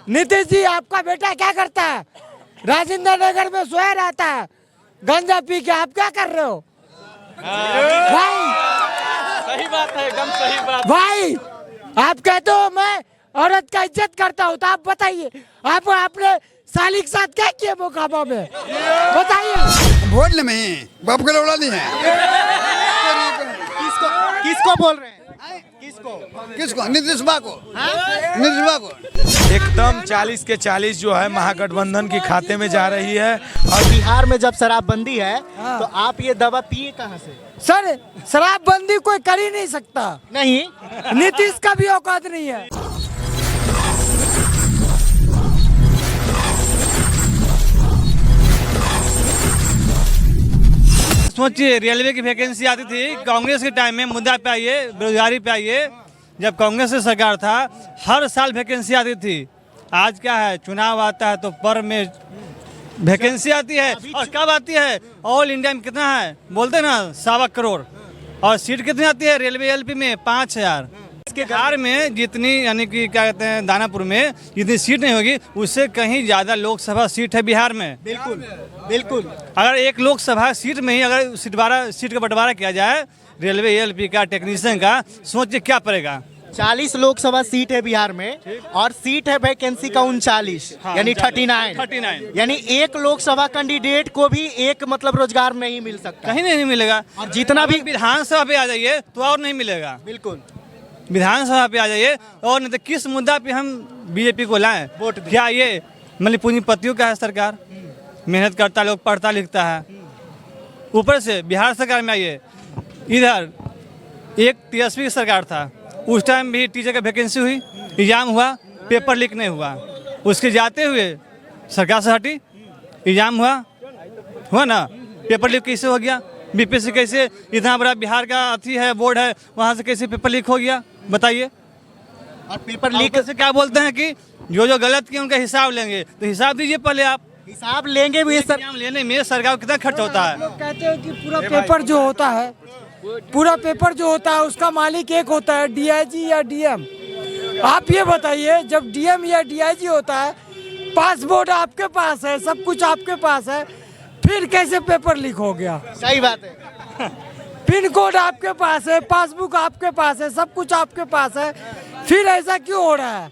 नीतीश जी आपका बेटा क्या करता है? राजेंद्र नगर में सोया रहता है गंजा पी के। आप क्या कर रहे हो भाई? सही बात है, एकदम सही बात। भाई आप कहते हो मैं औरत का इज्जत करता हूँ, तो आप बताइए आप आपने साली के साथ क्या किया मोकामा में? बताइए। वोट ले में बाप का लौड़ा नहीं है। किसको बोल रहे हैं? किसको? नीतीश बा को। नीतीश बा को एकदम 40 के 40 जो है महागठबंधन के खाते में जा रही है। और बिहार में जब शराबबंदी है तो आप ये दवा पिए कहाँ से? सर शराबबंदी कोई कर ही नहीं सकता। नहीं, नीतीश का भी औकात नहीं है। सोचिए, रेलवे की वैकेंसी आती थी कांग्रेस के टाइम में, मुद्दा पे आइए, बेरोजगारी पे आइए। जब कांग्रेस की सरकार था हर साल वैकेंसी आती थी। आज क्या है, चुनाव आता है तो पर में वैकेंसी आती है। और कब आती है? ऑल इंडिया में कितना है बोलते ना, 1.25 करोड़। और सीट कितनी आती है रेलवे एलपी में? 5000। इसके बिहार में जितनी, यानी कि क्या कहते हैं, दानापुर में जितनी सीट नहीं होगी उससे कहीं ज़्यादा लोकसभा सीट है बिहार में। बिल्कुल बिल्कुल। अगर एक लोकसभा सीट में ही अगर सीट का बंटवारा किया जाए रेलवे एलपी का, टेक्नीशियन का, सोचिए क्या पड़ेगा। 40 लोकसभा सीट है बिहार में और सीट है वैकेंसी का 39, यानी 39। यानी एक लोकसभा कैंडिडेट को भी एक मतलब रोजगार नहीं मिल सकता, कहीं नहीं मिलेगा। और जितना भी विधानसभा पे आ जाइए तो और नहीं मिलेगा। बिल्कुल विधानसभा पे आ जाइए और नहीं तो किस मुद्दा पे हम बीजेपी को लाएं? वोट दें। क्या ये मतलब पूंजीपतियों का है सरकार? मेहनत करता लोग पढ़ता लिखता है। ऊपर से बिहार सरकार में आइए, इधर एक तेजस्वी की सरकार था, उस टाइम भी टीचर का वैकेंसी हुई, एग्जाम हुआ, पेपर लीक नहीं हुआ। उसके जाते हुए सरकार से हटी, एग्जाम हुआ ना, पेपर लीक कैसे हो गया? बीपीएससी कैसे, इतना बड़ा बिहार का अथी है, बोर्ड है, वहाँ से कैसे पेपर लीक हो गया? बताइए। और पेपर लीक लीक से क्या बोलते हैं कि जो गलत किया उनका हिसाब लेंगे, तो हिसाब दीजिए पहले आप। हिसाब लेंगे भी सर। एग्जाम लेने में सरकार को कितना खर्च होता है? लोग कहते हैं कि पूरा पेपर जो होता है, पूरा पेपर जो होता है उसका मालिक एक होता है, डीआईजी या डीएम। आप ये बताइए, जब डीएम या डीआईजी होता है, पासपोर्ट आपके पास है, सब कुछ आपके पास है, फिर कैसे पेपर लीक हो गया? सही बात है। पिन कोड आपके पास है, पासबुक आपके पास है, सब कुछ आपके पास है, फिर ऐसा क्यों हो रहा है?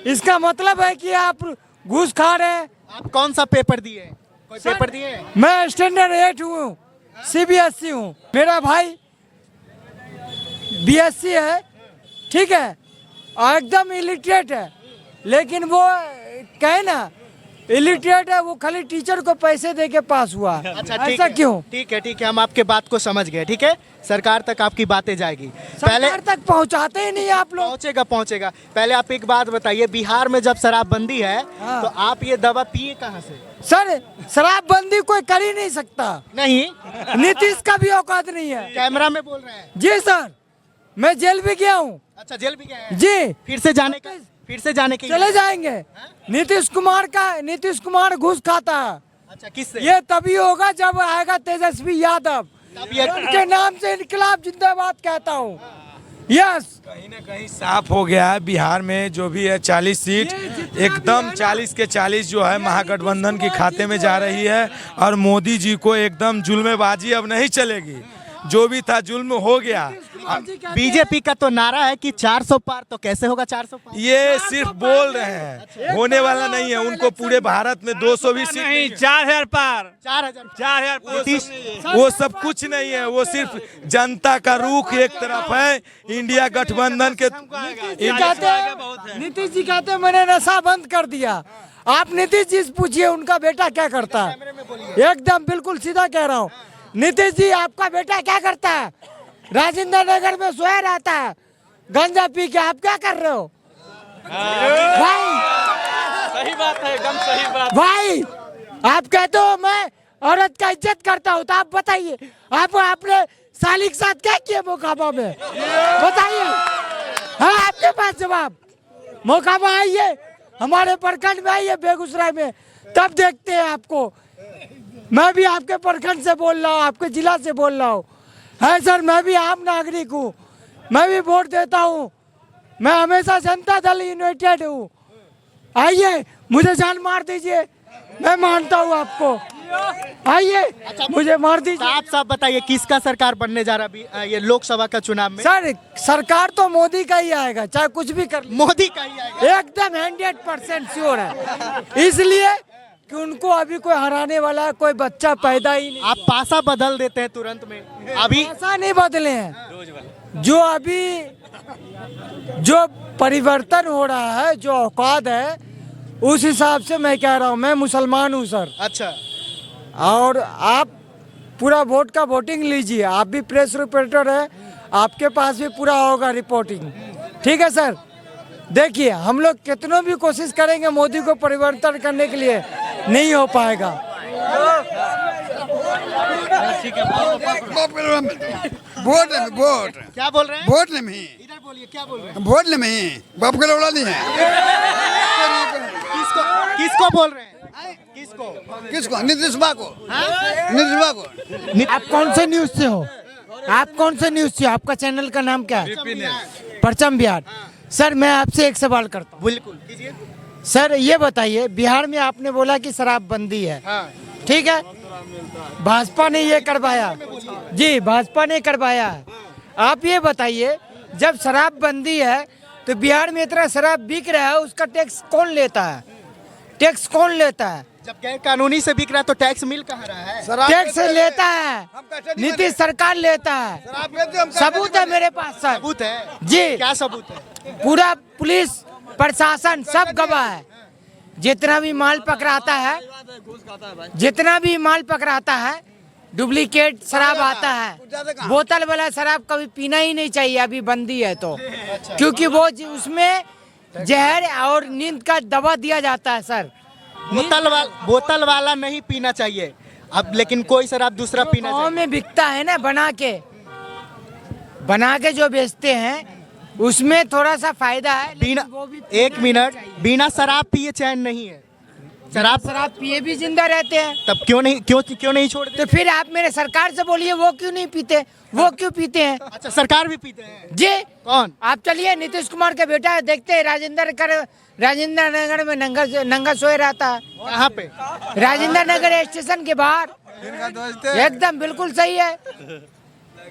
इसका मतलब है कि आप घूस खा रहे हैं। आप कौन सा पेपर दिए? कोई पेपर दिए? मैं स्टैंडर्ड 8 हूँ, सीबीएसई हूँ। मेरा भाई बीएससी है, ठीक है, और एकदम इलिटरेट है, लेकिन वो कहे ना इलिटरेट है, वो खाली टीचर को पैसे दे के पास हुआ। अच्छा ठीक ऐसा है, क्यों? ठीक है, हम आपके बात को समझ गए। ठीक है, सरकार तक आपकी बातें जाएगी। पहले सरकार तक पहुँचाते ही नहीं आप लोग। पहुंचेगा। पहले आप एक बात बताइए, बिहार में जब शराबबंदी है हाँ। तो आप ये दवा पिए कहाँ से? सर शराबबंदी कोई कर ही नहीं सकता। नहीं, नीतीश का भी औकात नहीं है। कैमरा में बोल रहे हैं। जी सर, मैं जेल भी गया हूँ। अच्छा, जेल भी गए हैं? जी, फिर से जाने के चले जाएंगे। नीतीश कुमार घूस खाता है। अच्छा, किससे? ये तभी होगा जब आएगा तेजस्वी यादव। तब ये उनके नाम से इनकलाब जिंदाबाद कहता हूँ। यस, कहीं ना कहीं साफ हो गया है बिहार में जो भी है 40 सीट, एकदम 40 के 40 जो है महागठबंधन के खाते में जा रही है। और मोदी जी को एकदम जुल्मेबाजी अब नहीं चलेगी, जो भी था जुल्म हो गया। बीजेपी का तो नारा है कि 400 पार, तो कैसे होगा 400 पार? ये सिर्फ बोल रहे हैं, होने वाला नहीं है। उनको पूरे भारत में 220 सीट नहीं, 4000 पार, 4000 वो सब कुछ नहीं है। वो सिर्फ जनता का रुख एक तरफ है, इंडिया गठबंधन के। नीतीश जी कहते हैं मैंने नशा बंद कर दिया। आप नीतीश जी से पूछिए उनका बेटा क्या करता है। एकदम बिल्कुल सीधा कह रहा हूँ, नीतीश जी आपका बेटा क्या करता है? राजेंद्र नगर में सोया रहता है गंजा पी के। आप क्या कर रहे हो भाई? सही बात है, एकदम सही बात। भाई आप कहते हो मैं औरत का इज्जत करता हूँ, तो आप बताइए आप आपने साली के साथ क्या किया मोकामा में? बताइए। हाँ, आपके पास जवाब। मोकामा आइए, हमारे प्रखंड में आइए, बेगूसराय में, तब देखते हैं आपको। मैं भी आपके प्रखंड से बोल रहा हूँ, आपके जिला से बोल रहा हूँ। है सर, मैं भी आम नागरिक हूँ, मैं भी वोट देता हूँ। मैं हमेशा जनता दल यूनाइटेड हूँ। आइए मुझे जान मार दीजिए, मैं मानता हूँ आपको। आइए मुझे मार दीजिए। आप सब बताइए किसका सरकार बनने जा रहा अभी ये लोकसभा का चुनाव में? सर सरकार तो मोदी का ही आएगा, चाहे कुछ भी कर। मोदी का ही आएगा। एकदम 100% श्योर है, इसलिए कि उनको अभी कोई हराने वाला कोई बच्चा पैदा ही नहीं। आप पासा बदल देते हैं तुरंत में, अभी ऐसा नहीं बदले हैं। जो अभी जो परिवर्तन हो रहा है, जो औकात है, उस हिसाब से मैं कह रहा हूँ। मैं मुसलमान हूँ सर, अच्छा और आप पूरा वोट का वोटिंग लीजिए। आप भी प्रेस रिपोर्टर है, आपके पास भी पूरा होगा रिपोर्टिंग, ठीक है सर। देखिए हम लोग कितनों भी कोशिश करेंगे मोदी को परिवर्तन करने के लिए, नहीं हो पाएगा। वोट वोट क्या बोल रहे हैं? वोट नहीं, इधर बोलिए, क्या बोल रहे हैं? वोट नहीं, बाप को लौड़ा नहीं है। किसको किसको बोल रहे हैं? किसको? किसको? नीतीश बा को, नीतीश बा को। आप कौन से न्यूज से हो? आप कौन से न्यूज से हो? आपका चैनल का नाम क्या है? परचम बिहार। सर मैं आपसे एक सवाल करता हूँ। बिल्कुल कीजिए। सर ये बताइए, बिहार में आपने बोला कि शराबबंदी है, ठीक है, भाजपा ने ये करवाया जी, भाजपा ने करवाया है। आप ये बताइए, जब शराबबंदी है तो बिहार में इतना शराब बिक रहा है, उसका टैक्स कौन लेता है? टैक्स कौन लेता है? जब गैर कानूनी से बिक रहा है तो टैक्स मिल कहाँ रहा है? टैक्स लेता है, नीतीश सरकार लेता है। सबूत है मेरे पास सर, सबूत है जी। क्या सबूत है? पूरा पुलिस प्रशासन सब गवाह है। जितना भी माल पकड़ाता है, जितना भी माल पकड़ाता है, डुप्लीकेट शराब आता है। बोतल वाला शराब कभी पीना ही नहीं चाहिए, अभी बंदी है तो, क्योंकि वो उसमें जहर और नींद का दवा दिया जाता है सर। बोतल वाला नहीं पीना चाहिए अब, लेकिन कोई शराब दूसरा पीना गाँव चाहिए। में बिकता है ना, बना के जो बेचते हैं उसमें थोड़ा सा फायदा है, लेकिन बिना वो भी एक मिनट, बिना शराब पिए चैन नहीं है। शराब पिए भी जिंदा रहते हैं। तब क्यों नहीं छोड़ तो फिर आप मेरे सरकार से बोलिए वो क्यों नहीं पीते, वो क्यों पीते हैं? अच्छा सरकार भी पीते हैं जी। कौन? आप चलिए, नीतीश कुमार का बेटा है, देखते हैं राजेंद्र नगर में नंगा सोए रहता है। कहाँ पे? राजेंद्र नगर स्टेशन के बाहर। एकदम बिल्कुल सही है।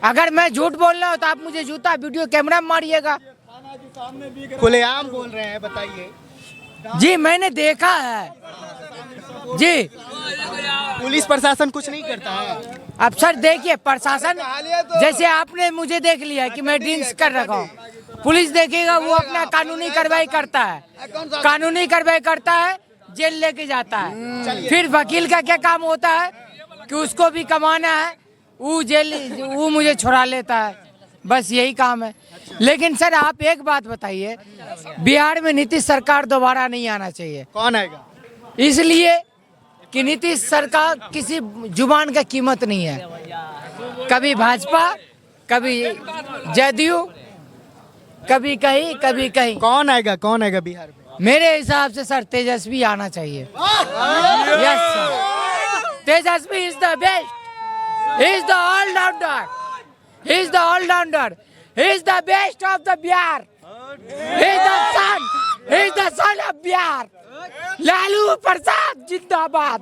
अगर मैं झूठ बोल रहा हूँ तो आप मुझे जूता वीडियो कैमरा में मारिएगा। खुलेआम बोल रहे हैं, बताइए। जी मैंने देखा है जी। पुलिस प्रशासन कुछ नहीं करता है? अब सर देखिए, प्रशासन जैसे आपने मुझे देख लिया कि मैं ड्रिंक्स कर रखा हूँ, पुलिस देखेगा, वो अपना कानूनी कार्रवाई करता है, कानूनी कार्रवाई करता है, जेल लेके जाता है। फिर वकील का क्या काम होता है कि उसको भी कमाना है, वो मुझे छुड़ा लेता है, बस यही काम है। लेकिन सर आप एक बात बताइए, बिहार में नीतीश सरकार दोबारा नहीं आना चाहिए। कौन आएगा? इसलिए कि नीतीश सरकार किसी जुबान का कीमत नहीं है, कभी भाजपा, कभी जदयू, कभी कहीं। कौन आएगा बिहार में? मेरे हिसाब से सर तेजस्वी आना चाहिए। Yes sir, Tejashwi is the best, he is the all-rounder, he is the all-rounder, he is the best of the Bihar, he is the son of Bihar। Lalu Prasad जिंदाबाद।